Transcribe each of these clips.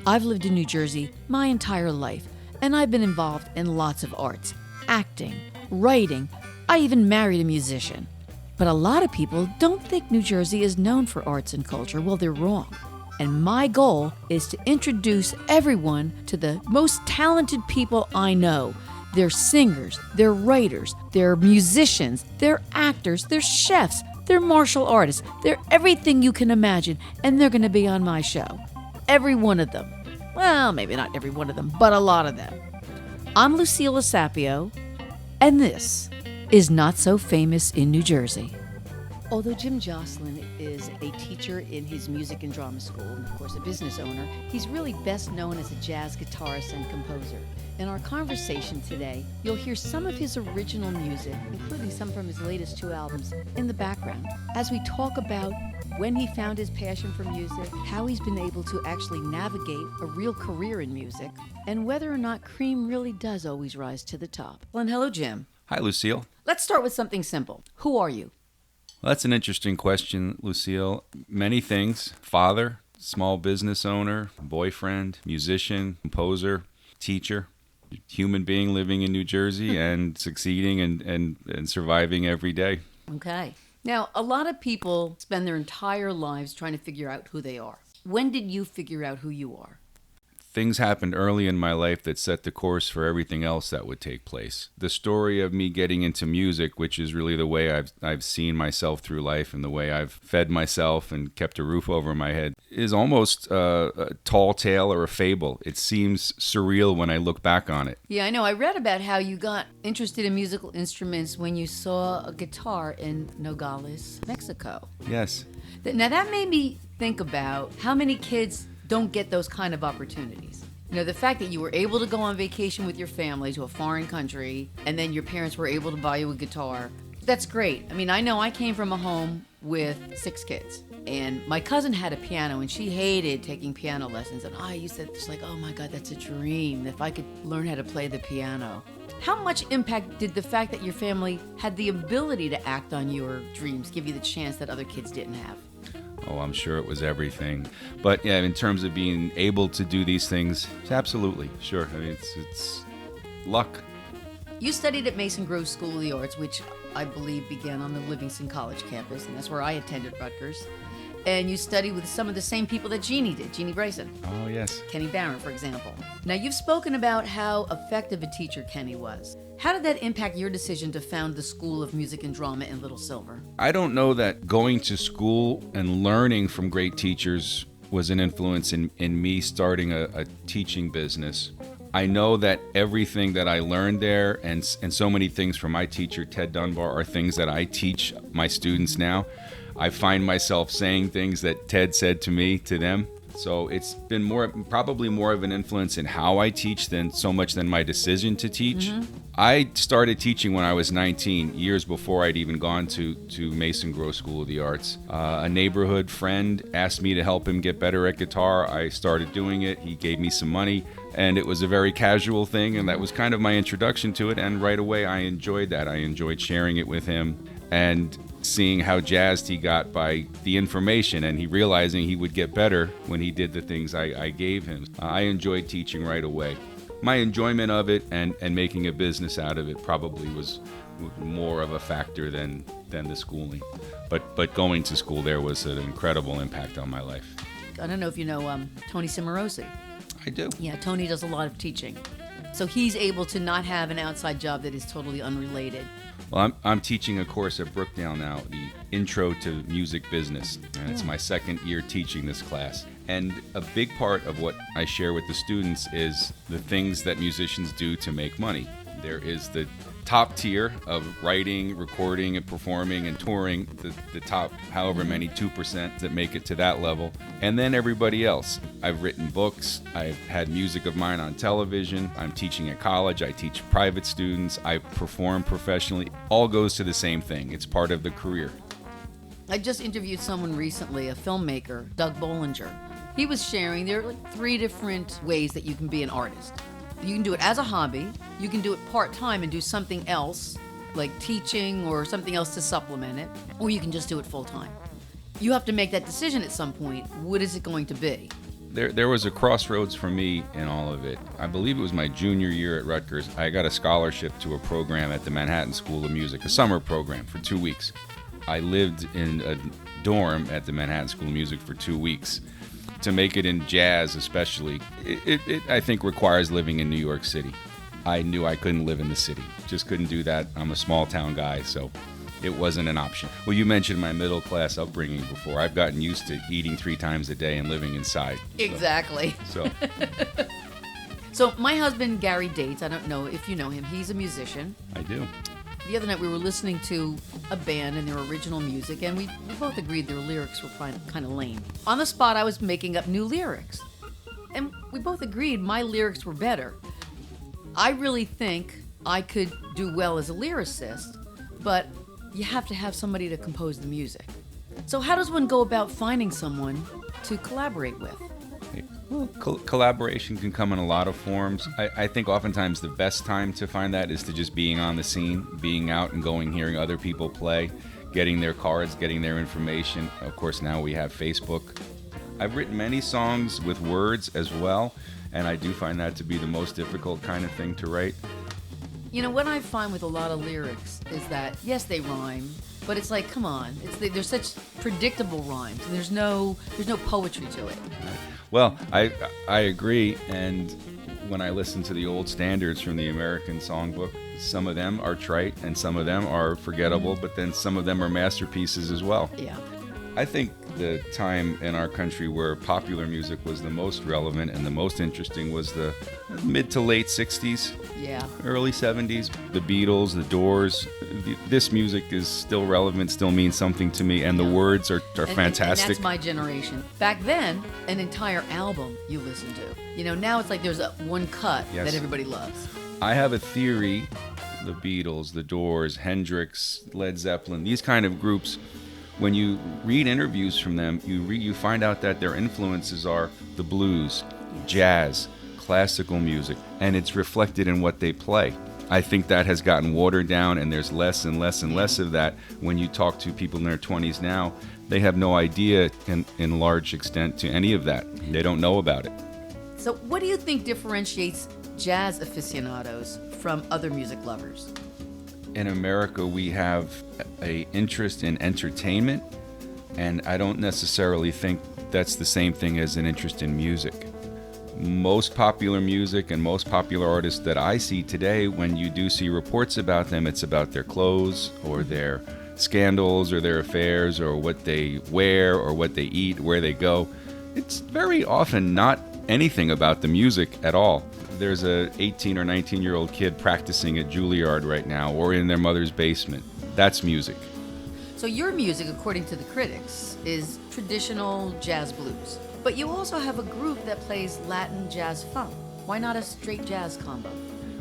I've lived in New Jersey my entire life, and I've been involved in lots of arts, acting, writing. I even married a musician. But a lot of people don't think New Jersey is known for arts and culture. Well, they're wrong. And my goal is to introduce everyone to the most talented people I know. They're singers, they're writers, they're musicians, they're actors, they're chefs, they're martial artists, they're everything you can imagine, and they're going to be on my show. Every one of them. Well, maybe not every one of them, but a lot of them. I'm Lucille Sapio, and this is Not So Famous in New Jersey. Although Jim Josselyn is a teacher in his music and drama school, and of course a business owner, he's really best known as a jazz guitarist and composer. In our conversation today, you'll hear some of his original music, including some from his latest 2 albums, in the background, as we talk about when he found his passion for music, how he's been able to actually navigate a real career in music, and whether or not cream really does always rise to the top. Well, and hello, Jim. Hi, Lucille. Let's start with something simple. Who are you? Well, that's an interesting question, Lucille. Many things. Father, small business owner, boyfriend, musician, composer, teacher, human being living in New Jersey and succeeding and surviving every day. Okay. Now, a lot of people spend their entire lives trying to figure out who they are. When did you figure out who you are? Things happened early in my life that set the course for everything else that would take place. The story of me getting into music, which is really the way I've seen myself through life and the way I've fed myself and kept a roof over my head, is almost a tall tale or a fable. It seems surreal when I look back on it. Yeah, I know. I read about how you got interested in musical instruments when you saw a guitar in Nogales, Mexico. Yes. Now, that made me think about how many kids don't get those kind of opportunities. You know, the fact that you were able to go on vacation with your family to a foreign country, and then your parents were able to buy you a guitar, that's great. I mean, I know I came from a home with 6 kids, and my cousin had a piano, and she hated taking piano lessons, and I used to just like, oh my God, that's a dream, if I could learn how to play the piano. How much impact did the fact that your family had the ability to act on your dreams give you the chance that other kids didn't have? Oh, I'm sure it was everything. But yeah, in terms of being able to do these things, absolutely, sure. I mean, it's luck. You studied at Mason Grove School of the Arts, which I believe began on the Livingston College campus, and that's where I attended Rutgers. And you studied with some of the same people that Jeannie did, Jeannie Bryson. Oh, yes. Kenny Barron, for example. Now, you've spoken about how effective a teacher Kenny was. How did that impact your decision to found the School of Music and Drama in Little Silver? I don't know that going to school and learning from great teachers was an influence in me starting a teaching business. I know that everything that I learned there and so many things from my teacher, Ted Dunbar, are things that I teach my students now. I find myself saying things that Ted said to me, to them. So it's been probably more of an influence in how I teach than my decision to teach. Mm-hmm. I started teaching when I was 19, years before I'd even gone to Mason Grove School of the Arts. A neighborhood friend asked me to help him get better at guitar. I started doing it. He gave me some money, and it was a very casual thing, and that was kind of my introduction to it. And right away, I enjoyed that. I enjoyed sharing it with him and seeing how jazzed he got by the information, and he realizing he would get better when he did the things I gave him. I enjoyed teaching right away. My enjoyment of it and making a business out of it probably was more of a factor than the schooling. But going to school there was an incredible impact on my life. I don't know if you know Tony Cimarosi. I do. Yeah, Tony does a lot of teaching. So he's able to not have an outside job that is totally unrelated. Well, I'm teaching a course at Brookdale now, the Intro to Music Business, and it's my second year teaching this class. And a big part of what I share with the students is the things that musicians do to make money. There is the top tier of writing, recording, and performing and touring, the top however many 2% that make it to that level, and then everybody else. I've written books, I've had music of mine on television, I'm teaching at college, I teach private students, I perform professionally. All goes to the same thing. It's part of the career. I just interviewed someone recently, a filmmaker, Doug Bollinger. He was sharing there are like 3 different ways that you can be an artist. You can do it as a hobby, you can do it part-time and do something else, like teaching or something else to supplement it, or you can just do it full-time. You have to make that decision at some point. What is it going to be? there was a crossroads for me in all of it. I believe it was my junior year at Rutgers. I got a scholarship to a program at the Manhattan School of Music, a summer program for 2 weeks. I lived in a dorm at the Manhattan School of Music for 2 weeks. To make it in jazz especially, it I think requires living in New York City. I knew I couldn't live in the city. Just couldn't do that. I'm a small town guy, so it wasn't an option. Well, you mentioned my middle class upbringing before. I've gotten used to eating 3 times a day and living inside. Exactly. So So my husband, Gary Dates, I don't know if you know him, he's a musician. I do. The other night we were listening to a band and their original music, and we both agreed their lyrics were kind of lame. On the spot, I was making up new lyrics. And we both agreed my lyrics were better. I really think I could do well as a lyricist, but you have to have somebody to compose the music. So how does one go about finding someone to collaborate with? Well, collaboration can come in a lot of forms. I think oftentimes the best time to find that is to just being on the scene, being out and going, hearing other people play, getting their cards, getting their information. Of course, now we have Facebook. I've written many songs with words as well, and I do find that to be the most difficult kind of thing to write. You know, what I find with a lot of lyrics is that, yes, they rhyme, but it's like, come on, they're such predictable rhymes, and there's no poetry to it. Well, I agree, and when I listen to the old standards from the American Songbook, some of them are trite and some of them are forgettable, but then some of them are masterpieces as well. Yeah. I think the time in our country where popular music was the most relevant and the most interesting was the mid to late 60s, Yeah. early 70s, the Beatles, the Doors. This music is still relevant, still means something to me, and the words are fantastic. And that's my generation. Back then, an entire album you listened to. You know, now it's like there's one cut that everybody loves. I have a theory, the Beatles, the Doors, Hendrix, Led Zeppelin, these kind of groups, when you read interviews from them, you find out that their influences are the blues, jazz, classical music, and it's reflected in what they play. I think that has gotten watered down, and there's less and less and less of that. When you talk to people in their 20s now, they have no idea in large extent to any of that. They don't know about it. So what do you think differentiates jazz aficionados from other music lovers? In America, we have an interest in entertainment, and I don't necessarily think that's the same thing as an interest in music. Most popular music and most popular artists that I see today, when you do see reports about them, it's about their clothes or their scandals or their affairs or what they wear or what they eat, where they go. It's very often not anything about the music at all. There's a 18 or 19-year-old kid practicing at Juilliard right now or in their mother's basement. That's music. So your music, according to the critics, is traditional jazz blues. But you also have a group that plays Latin jazz funk. Why not a straight jazz combo?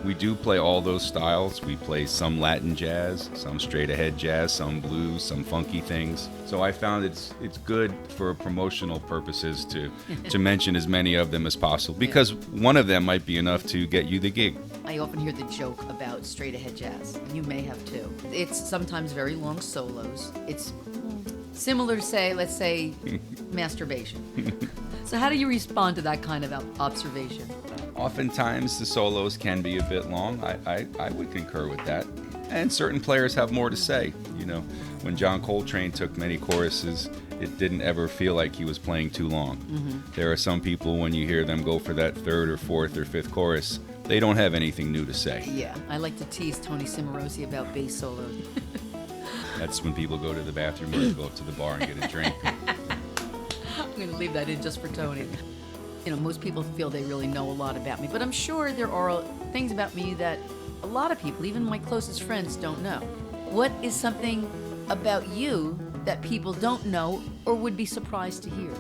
We do play all those styles. We play some Latin jazz, some straight ahead jazz, some blues, some funky things. So I found it's good for promotional purposes to mention as many of them as possible, because one of them might be enough to get you the gig. I often hear the joke about straight ahead jazz. You may have too. It's sometimes very long solos. It's similar to, let's say, masturbation. So how do you respond to that kind of observation? Oftentimes the solos can be a bit long. I would concur with that. And certain players have more to say. You know, when John Coltrane took many choruses, it didn't ever feel like he was playing too long. Mm-hmm. There are some people, when you hear them go for that third or fourth or fifth chorus, they don't have anything new to say. Yeah, I like to tease Tony Cimarosi about bass solos. That's when people go to the bathroom or go up to the bar and get a drink. I'm going to leave that in just for Tony. You know, most people feel they really know a lot about me, but I'm sure there are things about me that a lot of people, even my closest friends, don't know. What is something about you that people don't know or would be surprised to hear?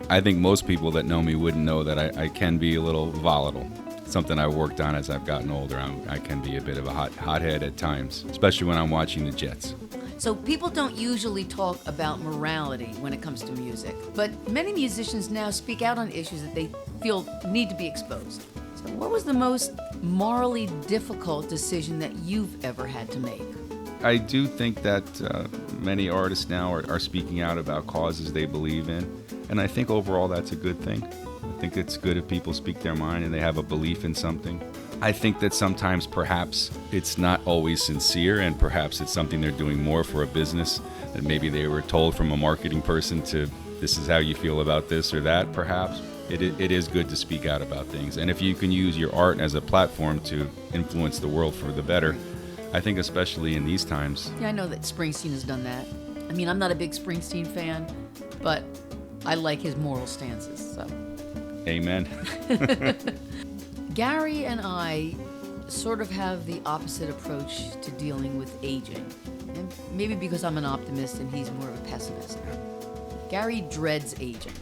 I think most people that know me wouldn't know that I can be a little volatile. Something I worked on as I've gotten older. I can be a bit of a hothead at times, especially when I'm watching the Jets. So people don't usually talk about morality when it comes to music, but many musicians now speak out on issues that they feel need to be exposed. So what was the most morally difficult decision that you've ever had to make? I do think that many artists now are speaking out about causes they believe in. And I think overall that's a good thing. I think it's good if people speak their mind and they have a belief in something. I think that sometimes perhaps it's not always sincere, and perhaps it's something they're doing more for a business, that maybe they were told from a marketing person to, this is how you feel about this or that, perhaps. It is good to speak out about things. And if you can use your art as a platform to influence the world for the better, I think especially in these times. Yeah, I know that Springsteen has done that. I mean, I'm not a big Springsteen fan, but I like his moral stances, so. Amen. Gary and I sort of have the opposite approach to dealing with aging. And maybe because I'm an optimist and he's more of a pessimist. Gary dreads aging.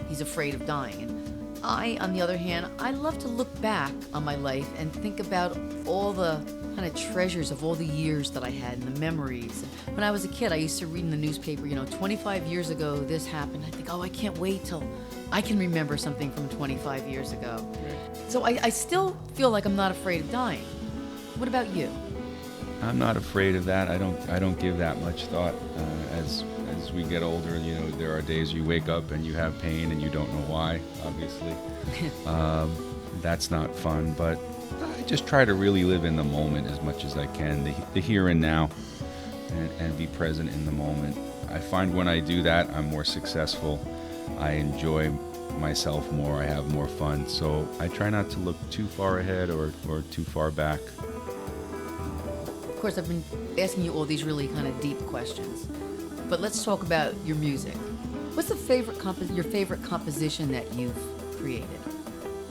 He's afraid of dying. And I, on the other hand, I love to look back on my life and think about all the kind of treasures of all the years that I had and the memories. When I was a kid, I used to read in the newspaper, 25 years ago this happened. I think, I can't wait till I can remember something from 25 years ago. Right. So I still feel like I'm not afraid of dying. What about you? I'm not afraid of that. I don't give that much thought. As we get older, there are days you wake up and you have pain and you don't know why, obviously. That's not fun, but I just try to really live in the moment as much as I can, the here and now, and be present in the moment. I find when I do that, I'm more successful. I enjoy myself more. I have more fun. So I try not to look too far ahead or too far back. Of course, I've been asking you all these really kind of deep questions, but let's talk about your music. What's your favorite composition that you've created?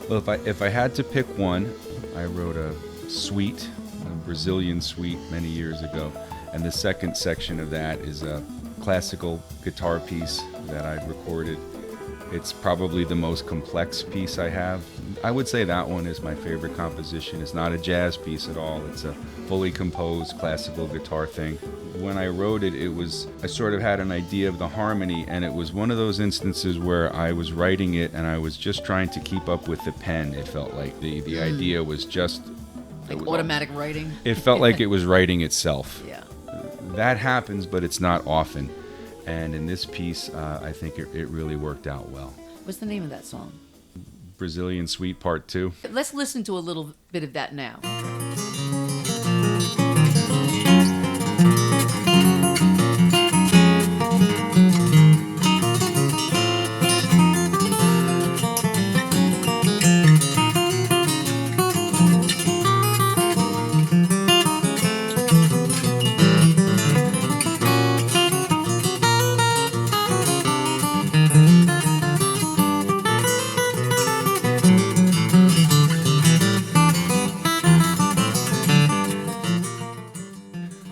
Well, if I had to pick one, I wrote a suite, a Brazilian suite many years ago, and the second section of that is a classical guitar piece that I've recorded. It's probably the most complex piece I have. I would say that one is my favorite composition. It's not a jazz piece at all. It's a fully composed classical guitar thing. When I wrote it, I sort of had an idea of the harmony, and it was one of those instances where I was writing it and I was just trying to keep up with the pen. It felt like the idea was just... Like automatic writing? It felt like it was writing itself. Yeah. That happens, but it's not often. And in this piece, I think it really worked out well. What's the name of that song? Brazilian Suite Part 2. Let's listen to a little bit of that now.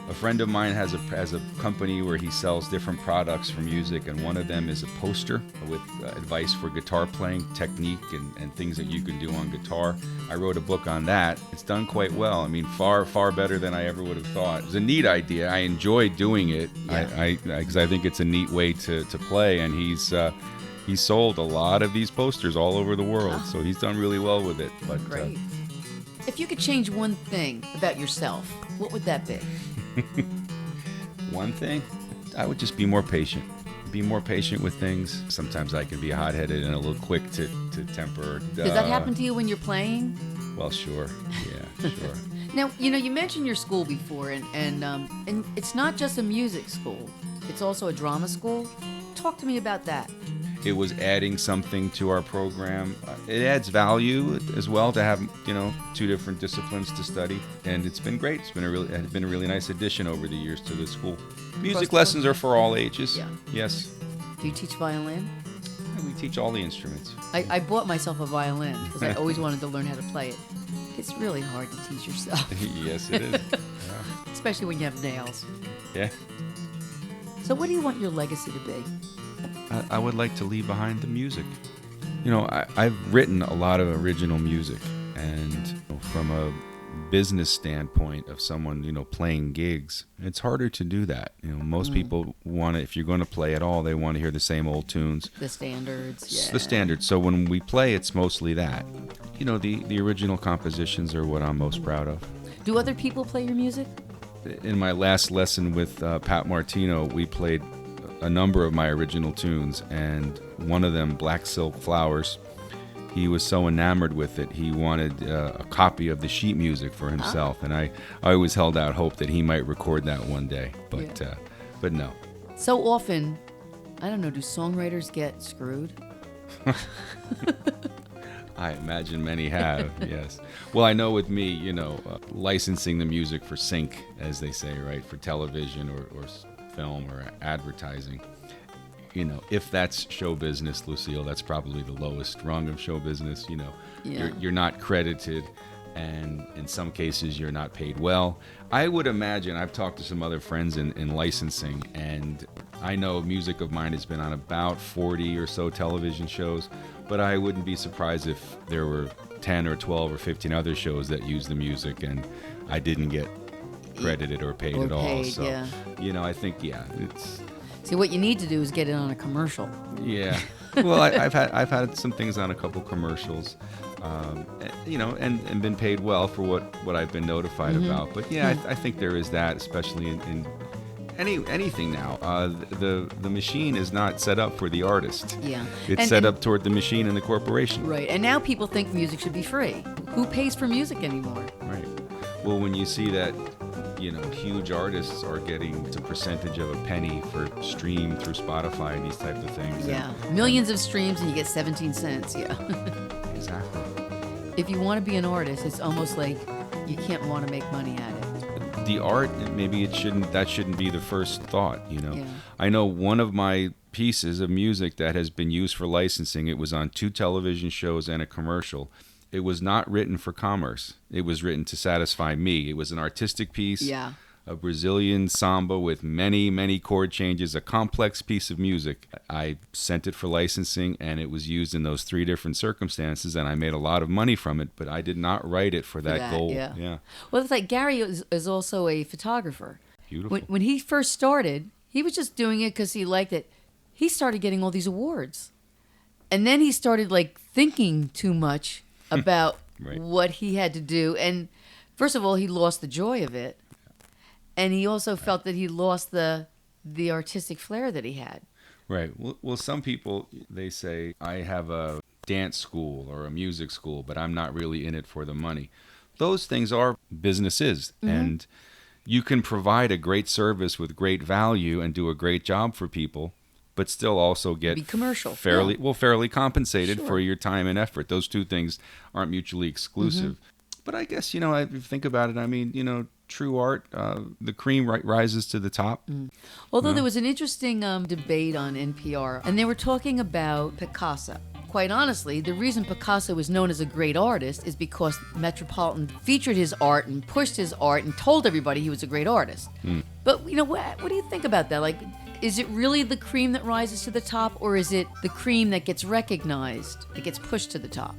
A friend of mine has a company where he sells different products for music, and one of them is a poster with advice for guitar playing technique and things that you can do on guitar. I wrote a book on that. It's done quite well. I mean, far better than I ever would have thought. It was a neat idea. I enjoy doing it. Yeah. Because I think it's a neat way to play, and he's sold a lot of these posters all over the world. So he's done really well with it. But great. If you could change one thing about yourself, what would that be? One thing, I would just be more patient. Be more patient with things. Sometimes I can be hot-headed and a little quick to temper. Does that happen to you when you're playing? Well, sure. Yeah, sure. Now, you mentioned your school before, and it's not just a music school. It's also a drama school. Talk to me about that. It was adding something to our program. It adds value as well to have, two different disciplines to study, and it's been great. It's been a really nice addition over the years to the school. Music lessons are for all ages. Yeah. Yes. Do you teach violin? Yeah, we teach all the instruments. I bought myself a violin because I always wanted to learn how to play it. It's really hard to teach yourself. Yes, it is. Yeah. Especially when you have nails. Yeah. So what do you want your legacy to be? I would like to leave behind the music. I've written a lot of original music, and from a business standpoint of someone, playing gigs, it's harder to do that. Most people want to, if you're going to play at all, they want to hear the same old tunes. The standards, yeah. The standards. So when we play, it's mostly that. The original compositions are what I'm most proud of. Do other people play your music? In my last lesson with Pat Martino, we played a number of my original tunes, and one of them, Black Silk Flowers, he was so enamored with it, he wanted a copy of the sheet music for himself, and I always held out hope that he might record that one day, but no. So often, I don't know, do songwriters get screwed? I imagine many have, yes. Well, I know with me, licensing the music for sync, as they say, right, for television or film or advertising. If that's show business, Lucille, that's probably the lowest rung of show business. You're not credited, and in some cases you're not paid well. I would imagine, I've talked to some other friends in licensing, and I know music of mine has been on about 40 or so television shows, but I wouldn't be surprised if there were 10 or 12 or 15 other shows that use the music and I didn't get credited or paid at all. So, I think, it's... See, what you need to do is get it on a commercial. Yeah. Well, I've had some things on a couple commercials, and been paid well for what I've been notified about. But I think there is that, especially in anything now. The machine is not set up for the artist. Yeah. It's set up toward the machine and the corporation. Right. And now people think music should be free. Who pays for music anymore? Right. Well, when you see that, huge artists are getting a percentage of a penny for stream through Spotify and these types of things. Yeah. Millions of streams and you get 17 cents. Yeah. Exactly. If you want to be an artist, it's almost like you can't want to make money at it. The art, maybe that shouldn't be the first thought, Yeah. I know one of my pieces of music that has been used for licensing, it was on 2 television shows and a commercial. It was not written for commerce. It was written to satisfy me. It was an artistic piece, a Brazilian samba with many, many chord changes, a complex piece of music. I sent it for licensing, and it was used in those 3 different circumstances, and I made a lot of money from it, but I did not write it for that goal. Yeah. Well, it's like Gary is also a photographer. Beautiful. When he first started, he was just doing it because he liked it. He started getting all these awards. And then he started thinking too much about right. what he had to do. And first of all, he lost the joy of it. And he also felt that he lost the artistic flair that he had. Right. Well, some people, they say, I have a dance school or a music school, but I'm not really in it for the money. Those things are businesses. Mm-hmm. And you can provide a great service with great value and do a great job for people, but still also get be commercial. fairly compensated Sure. for your time and effort. Those two things aren't mutually exclusive. Mm-hmm. But I guess, if you think about it, I mean, true art, the cream rises to the top. Mm. Although there was an interesting debate on NPR, and they were talking about Picasso. Quite honestly, the reason Picasso was known as a great artist is because Metropolitan featured his art and pushed his art and told everybody he was a great artist. Mm. But, what do you think about that? Is it really the cream that rises to the top, or is it the cream that gets recognized, that gets pushed to the top?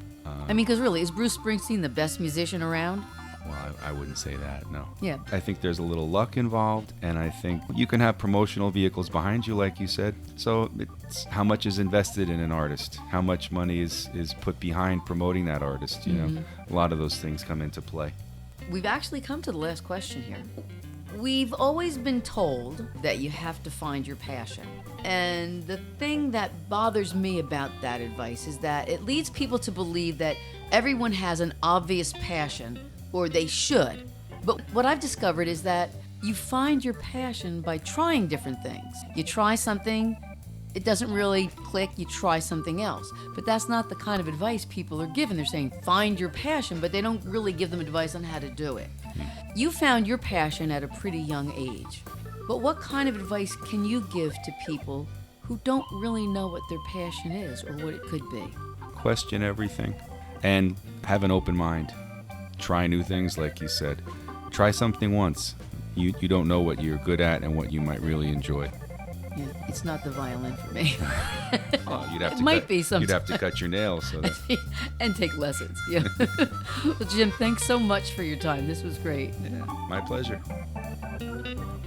Because really, is Bruce Springsteen the best musician around? Well, I wouldn't say that, no. Yeah. I think there's a little luck involved, and I think you can have promotional vehicles behind you, like you said. So it's how much is invested in an artist, how much money is put behind promoting that artist, A lot of those things come into play. We've actually come to the last question here. We've always been told that you have to find your passion. And the thing that bothers me about that advice is that it leads people to believe that everyone has an obvious passion, or they should. But what I've discovered is that you find your passion by trying different things. You try something, it doesn't really click, you try something else. But that's not the kind of advice people are given. They're saying, find your passion, but they don't really give them advice on how to do it. You found your passion at a pretty young age. But what kind of advice can you give to people who don't really know what their passion is or what it could be? Question everything and have an open mind. Try new things, like you said. Try something once. You don't know what you're good at and what you might really enjoy. Yeah, it's not the violin for me. Oh, you'd have to cut your nails. So and take lessons. Yeah. Well, Jim, thanks so much for your time. This was great. Yeah, my pleasure.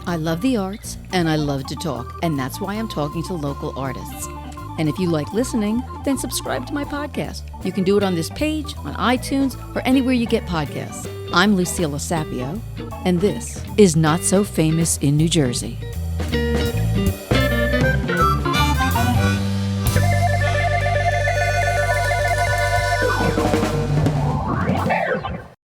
I love the arts and I love to talk, and that's why I'm talking to local artists. And if you like listening, then subscribe to my podcast. You can do it on this page, on iTunes, or anywhere you get podcasts. I'm Lucille Sapio, and this is Not So Famous in New Jersey.